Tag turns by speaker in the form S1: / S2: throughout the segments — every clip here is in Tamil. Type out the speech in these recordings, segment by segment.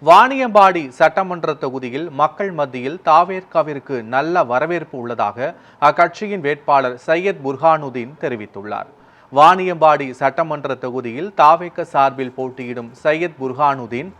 S1: வாணியம்பாடி சட்டமன்ற தொகுதியில் மக்கள் மத்தியில் தாவேர்காவிற்கு நல்ல வரவேற்பு உள்ளதாக அக்கட்சியின் வேட்பாளர் சையத் புர்ஹானுதீன் தெரிவித்துள்ளார். வாணியம்பாடி சட்டமன்ற தொகுதியில் தாவேக சார்பில் போட்டியிடும் சையத் புர்ஹானுதீன்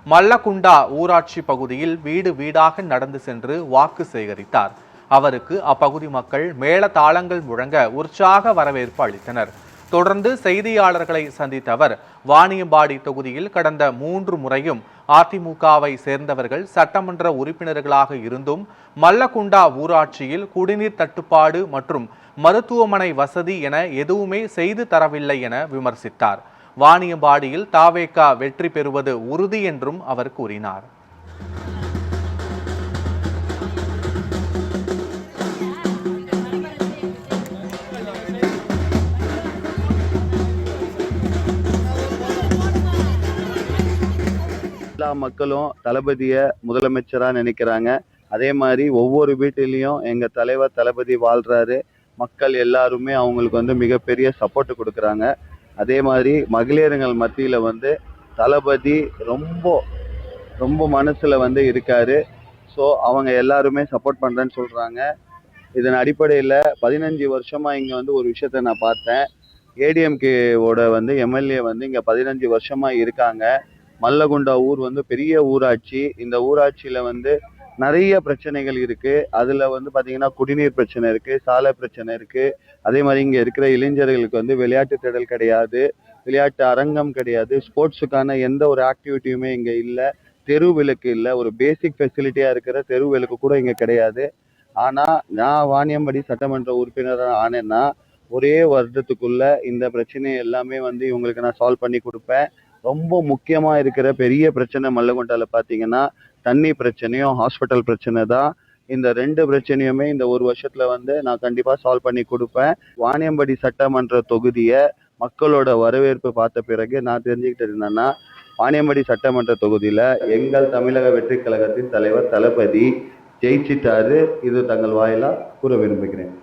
S1: மல்லகுண்டா ஊராட்சி பகுதியில் வீடு வீடாக நடந்து சென்று வாக்கு சேகரித்தார். அவருக்கு அப்பகுதி மக்கள் மேளதாளங்கள் முழங்க உற்சாக வரவேற்பு அளித்தனர். தொடர்ந்து செய்தியாளர்களை சந்தித்த அவர் வாணியம்பாடி தொகுதியில் கடந்த 3 முறையும் அதிமுகவை சேர்ந்தவர்கள் சட்டமன்ற உறுப்பினர்களாக இருந்தும் மல்லகுண்டா ஊராட்சியில் குடிநீர் தட்டுப்பாடு மற்றும் மருத்துவமனை வசதி என எதுவுமே செய்து தரவில்லை என விமர்சித்தார். வாணியம்பாடியில் தாவேகா வெற்றி பெறுவது உறுதி என்றும் அவர் கூறினார்.
S2: எல்லா மக்களும் தளபதியை முதலமைச்சரா நினைக்கிறாங்க. அதே மாதிரி ஒவ்வொரு வீட்டிலையும் எங்க தலைவர் தளபதி வாழ்றாரு. மக்கள் எல்லாருமே அவங்களுக்கு மிகப்பெரிய சப்போர்ட் கொடுக்குறாங்க. அதே மாதிரி மகளிர்கள் மத்தியில தளபதி ரொம்ப ரொம்ப மனசுல இருக்காரு. ஸோ அவங்க எல்லாருமே சப்போர்ட் பண்றேன்னு சொல்றாங்க. இதன் அடிப்படையில் 15 வருஷமா இங்க ஒரு விஷயத்த நான் பார்த்தேன். ஏடிஎம்கேவோட எம்எல்ஏ இங்க 15 வருஷமா இருக்காங்க. மல்லகுண்டா ஊர் பெரிய ஊராட்சி. இந்த ஊராட்சியில நிறைய பிரச்சனைகள் இருக்கு. அதுல பாத்தீங்கன்னா குடிநீர் பிரச்சனை இருக்கு, சாலை பிரச்சனை இருக்கு. அதே மாதிரி இங்க இருக்கிற இளைஞர்களுக்கு விளையாட்டு திடல் கிடையாது, விளையாட்டு அரங்கம் கிடையாது, ஸ்போர்ட்ஸுக்கான எந்த ஒரு ஆக்டிவிட்டியுமே இங்க இல்லை, தெரு விளக்கு இல்லை, ஒரு பேசிக் ஃபெசிலிட்டியா இருக்கிற தெரு விளக்கு கூட இங்க கிடையாது. ஆனா நான் வாணியம்பாடி சட்டமன்ற உறுப்பினராக ஆனேன்னா ஒரே வருடத்துக்குள்ள இந்த பிரச்சனை எல்லாமே இவங்களுக்கு நான் சால்வ் பண்ணி கொடுப்பேன். ரொம்ப முக்கியமா இருக்கிற பெரிய பிரச்சனை மல்லகுண்டால பாத்தீங்கன்னா தண்ணி பிரச்சனையும் ஹாஸ்பிட்டல் பிரச்சனை தான். இந்த 2 பிரச்சனையுமே இந்த ஒரு வருஷத்துல நான் கண்டிப்பா சால்வ் பண்ணி கொடுப்பேன். வாணியம்பாடி சட்டமன்ற தொகுதியை மக்களோட வரவேற்பு பார்த்த பிறகு நான் தெரிஞ்சுக்கிட்டது என்னன்னா, வாணியம்பாடி சட்டமன்ற தொகுதியில எங்கள் தமிழக வெற்றி கழகத்தின் தலைவர் தளபதி ஜெயிச்சிட்டாரு. இது தங்கள் வாயிலா கூற விரும்புகிறேன்.